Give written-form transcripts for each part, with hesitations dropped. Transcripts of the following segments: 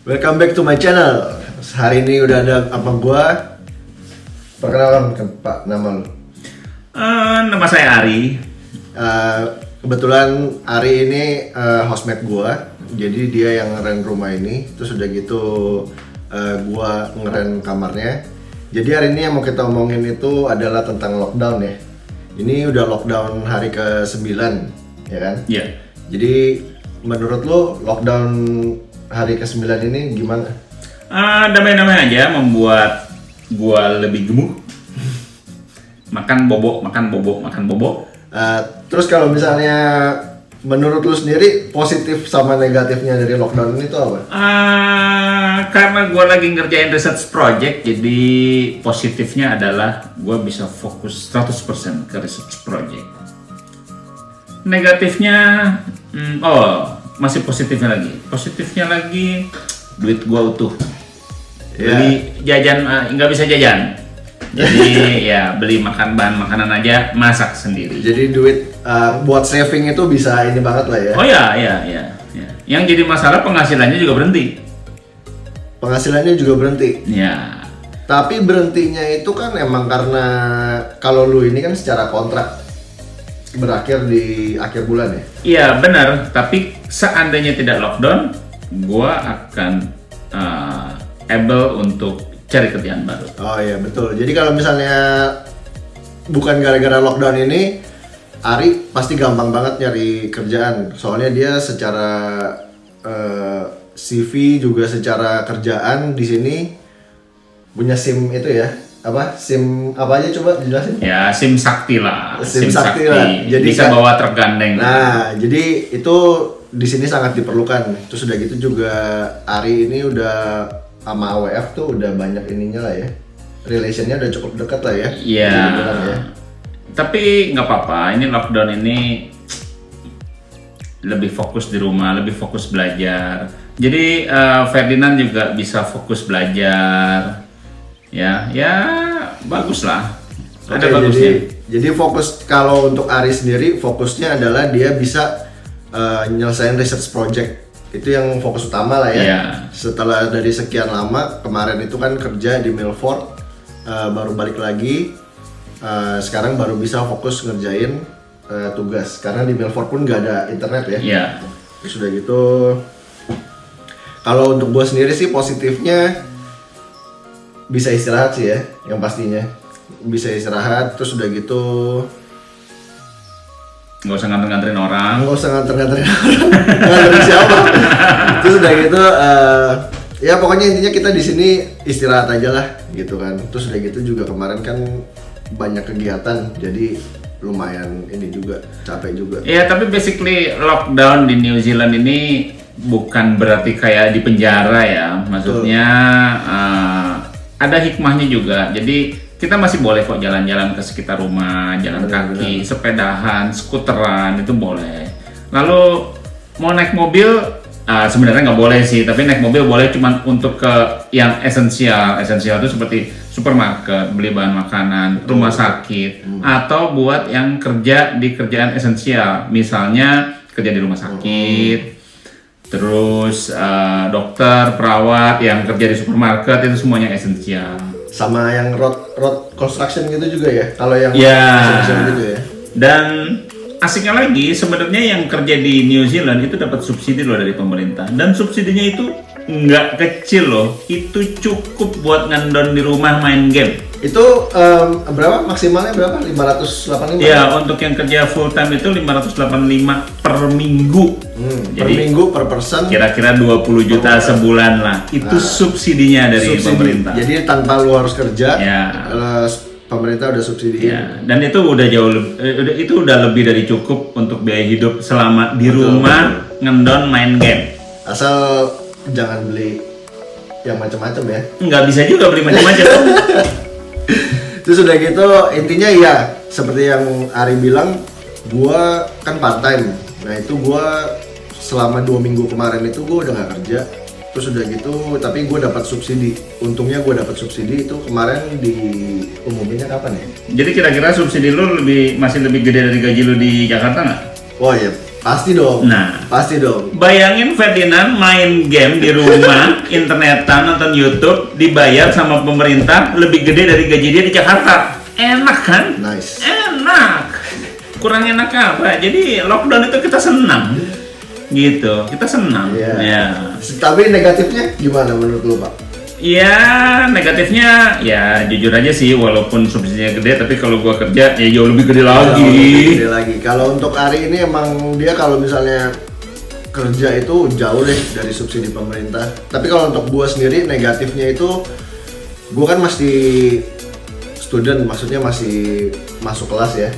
Welcome back to my channel. Hari ini udah ada apa gua? Perkenalan Pak, nama lu. Nama saya Ari. Kebetulan Ari ini housemate gua. Jadi dia yang ngeren rumah ini. Terus udah gitu gua ngeren kamarnya. Jadi hari ini yang mau kita omongin itu adalah tentang lockdown ya. Ini udah lockdown hari ke-9, ya kan? Iya. Jadi menurut lu lockdown hari ke-9 ini gimana? Damai-damai aja, membuat gua lebih gemuk. Makan bobo. Terus kalau misalnya menurut lu sendiri positif sama negatifnya dari lockdown ini tuh apa? Karena gua lagi ngerjain research project, jadi positifnya adalah gua bisa fokus 100% ke research project. Negatifnya, masih positifnya lagi. Positifnya lagi, duit gua utuh. Beli jajan, nggak bisa jajan. Jadi ya beli bahan makanan aja, masak sendiri. Jadi duit buat saving itu bisa ini banget lah ya. Oh ya. Yang jadi masalah penghasilannya juga berhenti. Penghasilannya juga berhenti. Ya. Tapi berhentinya itu kan emang karena kalau lu ini kan secara kontrak berakhir di akhir bulan ya? Iya benar, tapi seandainya tidak lockdown, gua akan able untuk cari kerjaan baru. Oh iya betul. Jadi kalau misalnya bukan gara-gara lockdown ini, Ari pasti gampang banget nyari kerjaan. Soalnya dia secara CV juga secara kerjaan di sini punya SIM itu ya. Apa? SIM apa aja coba dijelasin? Ya, SIM sakti lah. SIM sakti lah. Jadi bisa bawa truk gandeng. Nah, jadi itu di sini sangat diperlukan. Terus udah gitu juga Ari ini udah sama AWF tuh udah banyak ininya lah ya. Relationnya udah cukup dekat lah ya. Iya. Ya. Tapi nggak apa-apa. Ini lockdown ini lebih fokus di rumah, lebih fokus belajar. Jadi Ferdinand juga bisa fokus belajar. Ya bagus lah. Ada bagusnya. Jadi fokus kalau untuk Ari sendiri fokusnya adalah dia bisa nyelesain research project. Itu yang fokus utama lah ya. Yeah. Setelah dari sekian lama kemarin itu kan kerja di Milford, baru balik lagi. Sekarang baru bisa fokus ngerjain tugas. Karena di Milford pun nggak ada internet ya. Yeah. Terus udah gitu. Kalau untuk gue sendiri sih positifnya bisa istirahat sih ya, yang pastinya bisa istirahat. Terus udah gitu Nggak usah nganter-nganterin orang. nganterin siapa. Terus udah gitu ya pokoknya intinya kita di sini istirahat aja lah gitu kan. Terus udah gitu juga kemarin kan banyak kegiatan, jadi lumayan ini juga capek juga. Ya tapi basically lockdown di New Zealand ini bukan berarti kayak di penjara ya. Maksudnya ada hikmahnya juga. Jadi kita masih boleh kok jalan-jalan ke sekitar rumah, jalan kaki, sepedahan, skuteran, itu boleh. Lalu mau naik mobil, sebenarnya nggak boleh sih, tapi naik mobil boleh cuman untuk ke yang esensial. Esensial itu seperti supermarket, beli bahan makanan, rumah sakit, atau buat yang kerja di kerjaan esensial, misalnya kerja di rumah sakit, terus dokter, perawat yang kerja di supermarket, itu semuanya esensial. Sama yang road construction gitu juga ya, kalau yang gitu ya. Dan asiknya lagi sebenarnya yang kerja di New Zealand itu dapat subsidi loh dari pemerintah, dan subsidinya itu nggak kecil loh, itu cukup buat ngandon di rumah main game. Itu berapa maksimalnya berapa? 585? Ya, untuk yang kerja full time itu 585 per minggu. Per minggu, per person. Kira-kira 20 juta sebulan lah. Itu subsidinya dari pemerintah. Jadi tanpa lu harus kerja, ya. Pemerintah udah subsidi. Ya, dan itu udah udah lebih dari cukup untuk biaya hidup selama di rumah ngendon main game. Asal jangan beli yang macam-macam ya. Nggak bisa juga beli macam-macam. Terus udah gitu intinya ya seperti yang Ari bilang, gua kan part time. Nah itu gua selama 2 minggu kemarin itu gua udah nggak kerja. Terus udah gitu tapi gua dapat subsidi. Untungnya gua dapat subsidi itu kemarin di umuminnya kapan ya? Jadi kira-kira subsidi lu masih lebih gede dari gaji lu di Jakarta nggak? Oh iya, Pasti dong. Nah, Pasti dong. bayangin Ferdinand main game di rumah, internetan, nonton YouTube, dibayar sama pemerintah lebih gede dari gaji dia di Jakarta. Enak kan? Nice. Enak. Kurang enak apa? Jadi lockdown itu kita senang. Gitu, kita senang. Iya. Ya. Tapi negatifnya gimana menurut lu, Pak? Ya, negatifnya ya jujur aja sih, walaupun subsidinya gede, tapi kalau gua kerja ya jauh lebih gede lagi. Jauh lebih gede lagi. Kalau untuk Ari ini emang dia kalau misalnya kerja itu jauh deh dari subsidi pemerintah. Tapi kalau untuk gua sendiri negatifnya itu gua kan masih student, maksudnya masih masuk kelas ya.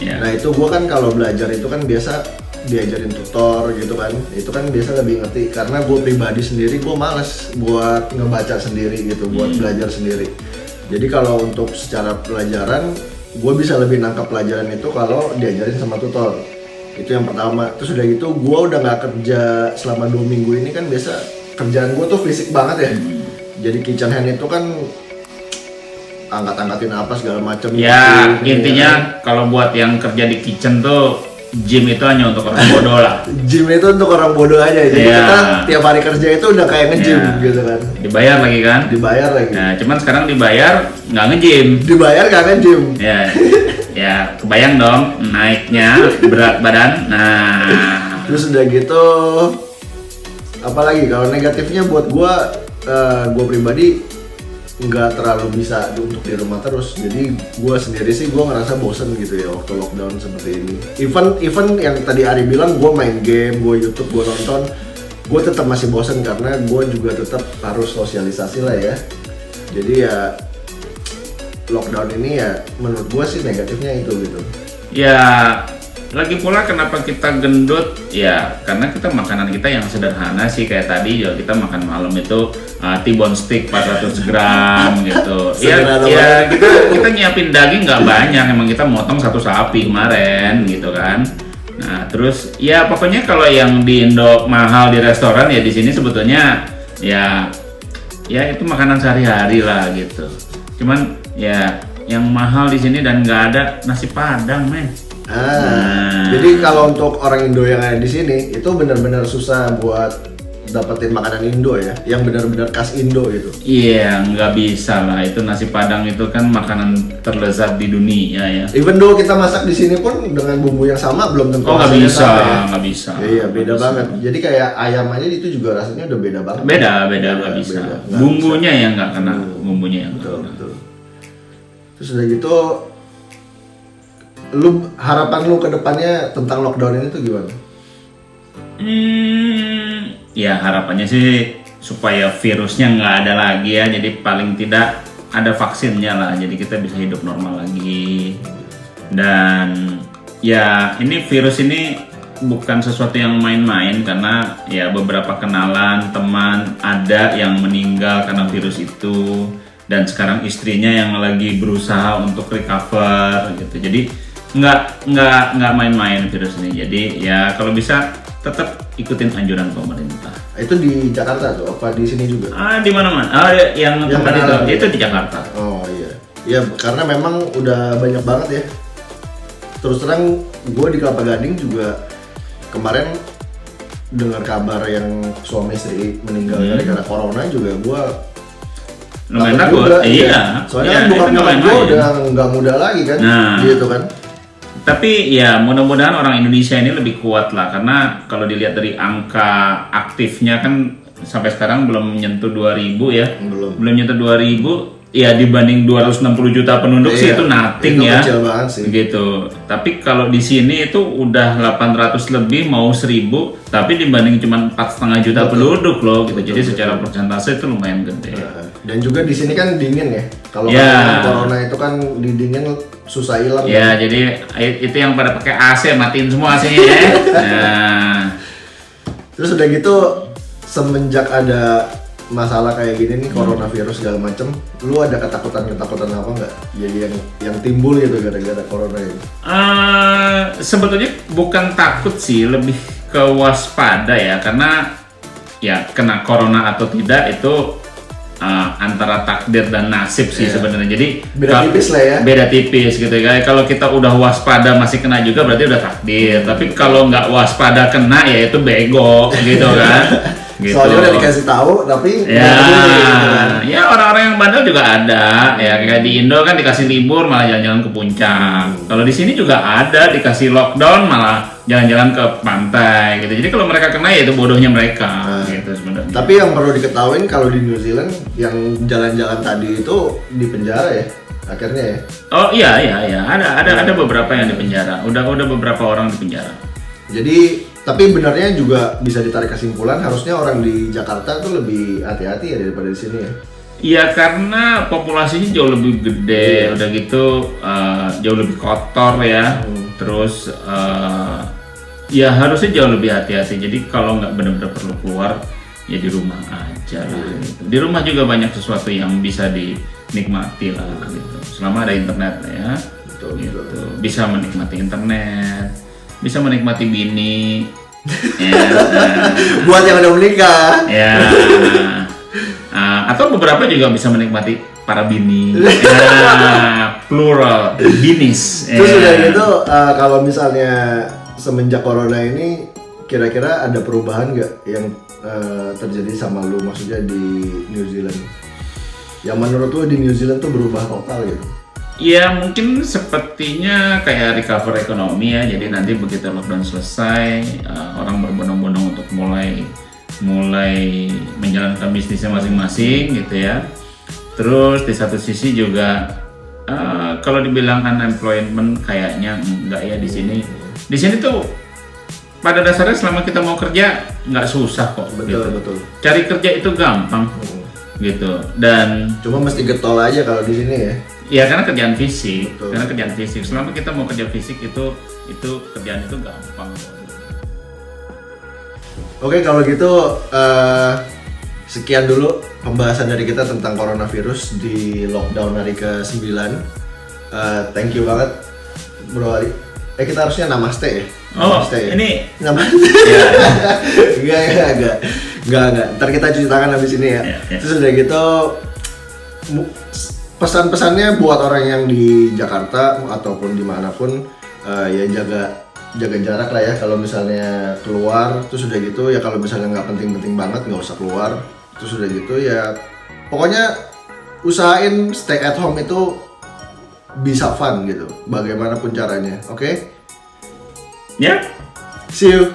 Ya. Nah itu gua kan kalau belajar itu kan biasa diajarin tutor gitu kan, itu kan biasa lebih ngerti karena gue pribadi sendiri gue males buat ngebaca sendiri gitu, buat belajar sendiri. Jadi kalau untuk secara pelajaran gue bisa lebih nangkap pelajaran itu kalau diajarin sama tutor. Itu yang pertama. Terus udah gitu gue udah nggak kerja selama 2 minggu ini kan, biasa kerjaan gue tuh fisik banget ya. Jadi kitchen hand itu kan angkat-angkatin apa segala macam. Ya, gitu, intinya kalau buat yang kerja di kitchen tuh gym itu hanya untuk orang bodoh lah. Gym itu untuk orang bodoh aja. Jadi Iya. kita tiap hari kerja itu udah kayak nge-gym Iya. gitu kan. Dibayar lagi kan? Dibayar lagi. Nah, cuman sekarang dibayar nggak nge-gym. Dibayar gak nge-gym. Ya, ya kebayang dong naiknya berat badan. Nah, Terus udah gitu apalagi kalau negatifnya buat gua pribadi nggak terlalu bisa untuk di rumah terus. Jadi gua sendiri sih gua ngerasa bosen gitu ya waktu lockdown seperti ini. Even yang tadi Ari bilang gua main game, gua YouTube, gua nonton, gua tetap masih bosen karena gua juga tetap harus sosialisasi lah ya. Jadi ya lockdown ini ya menurut gua sih negatifnya itu gitu. ya lagi pula kenapa kita gendut? Ya karena kita makanan kita yang sederhana sih, kayak tadi juga kita makan malam itu T-bone steak 400 gram gitu. Sederhana Ya kita nyiapin daging nggak banyak, emang kita motong 1 sapi kemarin gitu kan. Nah terus ya pokoknya kalau yang di Indo mahal di restoran ya di sini sebetulnya ya itu makanan sehari-hari lah gitu. Cuman ya yang mahal di sini dan nggak ada nasi Padang, men. Jadi kalau untuk orang Indo yang ada di sini itu benar-benar susah buat dapetin makanan Indo ya, yang benar-benar khas Indo gitu. Iya, nggak bisa lah. Itu nasi Padang itu kan makanan terlezat di dunia ya. Even though kita masak di sini pun dengan bumbu yang sama belum tentu Oh nggak hasilnya bisa, sama ya. nggak bisa. Iya, beda Nggak bisa. banget. Jadi kayak ayam aja itu juga rasanya udah beda banget. Beda nggak bisa. beda. Nggak Bumbunya yang nggak kena, bumbunya yang nggak Betul, kena. betul. Terus udah gitu, harapan lu ke depannya tentang lockdown ini tuh gimana? Ya harapannya sih supaya virusnya nggak ada lagi ya. Jadi paling tidak ada vaksinnya lah. Jadi kita bisa hidup normal lagi. Dan ya ini virus ini bukan sesuatu yang main-main, karena ya beberapa kenalan teman ada yang meninggal karena virus itu, dan sekarang istrinya yang lagi berusaha untuk recover gitu. Jadi nggak main-main virus ini. Jadi ya kalau bisa tetap ikutin anjuran pemerintah. Itu di Jakarta tuh, apa di sini juga? Di mana-mana. Yang tempat kenalan itu di Jakarta. Oh iya. Ya karena memang udah banyak banget ya. Terus terang gue di Kelapa Gading juga kemarin dengar kabar yang suami istri meninggal gara-gara corona juga gue Lumayan takut takut. juga, Iya. Soalnya Iya, kan bukan itu gue main-main. udah nggak muda lagi kan, Nah. gitu kan. Tapi ya mudah-mudahan orang Indonesia ini lebih kuat lah, karena kalau dilihat dari angka aktifnya kan sampai sekarang belum menyentuh 2000 ya. Belum. Nyentuh 2000 ya, dibanding 260 juta penduduk sih Iya, itu nothing itu ya. kecil banget sih. Gitu. Tapi kalau di sini itu udah 800 lebih mau 1000, tapi dibanding cuma 4,5 juta penduduk loh gitu. Jadi secara persentase itu lumayan gede. Nah, dan juga di sini kan dingin ya. Kalau Ya. katanya corona itu kan di dingin susah hilang. Ya, jadi itu yang pada pakai AC matiin semua sih ya. Nah, Terus udah gitu semenjak ada masalah kayak gini nih, coronavirus segala macem, lu ada ketakutan apa nggak? Jadi yang timbul gitu gara-gara corona ini? sebetulnya bukan takut sih, lebih ke waspada ya, karena ya kena corona atau tidak itu antara takdir dan nasib sih sebenarnya. Jadi Beda tipis lah ya. Beda tipis gitu ya. Kalau kita udah waspada masih kena juga berarti udah takdir. Tapi kalau nggak waspada kena ya itu bego gitu kan. Gitu. Soalnya udah dikasih tahu tapi Ya, gitu kan. ya orang-orang yang bandel juga ada. Ya kayak di Indo kan dikasih libur malah jalan-jalan ke puncak. Kalau di sini juga ada dikasih lockdown malah jalan-jalan ke pantai gitu. Jadi kalau mereka kena ya itu bodohnya mereka gitu sebenarnya. Tapi yang perlu diketahui kalau di New Zealand yang jalan-jalan tadi itu di penjara ya akhirnya ya. Oh iya ada beberapa yang di penjara. Udah beberapa orang di penjara. Jadi tapi benarnya juga bisa ditarik kesimpulan harusnya orang di Jakarta tuh lebih hati-hati ya daripada di sini ya. Iya karena populasinya jauh lebih gede, udah gitu jauh lebih kotor ya. Terus ya harusnya jauh lebih hati-hati. Jadi kalau nggak benar-benar perlu keluar ya di rumah aja lah. Gitu. Di rumah juga banyak sesuatu yang bisa dinikmati lah gitu. Selama ada internet lah ya. Betul, Gitu. betul. Bisa menikmati internet, bisa menikmati bini. Ya, Buat yang udah menikah. ya. Atau beberapa juga bisa menikmati para bini. Ya, plural, binis. Terus Ya. udah gitu kalau misalnya semenjak corona ini kira-kira ada perubahan nggak yang terjadi sama lu maksudnya di New Zealand? Yang menurut lu di New Zealand tuh berubah total gitu? Ya mungkin sepertinya kayak recover ekonomi ya. Jadi nanti begitu lockdown selesai, orang berbondong-bondong untuk mulai menjalankan bisnisnya masing-masing gitu ya. Terus di satu sisi juga kalau dibilang unemployment kayaknya enggak ya di sini. Di sini tuh pada dasarnya selama kita mau kerja nggak susah kok. Betul, gitu. betul. Cari kerja itu gampang gitu. Dan Cuma mesti getol aja kalau di sini ya. ya karena kerjaan fisik, Betul. karena kerjaan fisik. Selama kita mau kerja fisik itu kerjaan itu gampang. Oke kalau gitu sekian dulu pembahasan dari kita tentang coronavirus di lockdown hari ke-9. Thank you banget Bro Ali. Kita harusnya namaste ya. Oh, Namaste ya. ini Namaste. Enggak. Ntar kita cuci tangan habis ini ya. Ya. Terus udah gitu pesan-pesannya buat orang yang di Jakarta ataupun dimanapun ya jaga jarak lah ya kalau misalnya keluar. Terus udah gitu ya kalau misalnya nggak penting-penting banget nggak usah keluar. Terus udah gitu ya pokoknya usahain stay at home itu bisa fun gitu bagaimanapun caranya. Oke? ya. See you.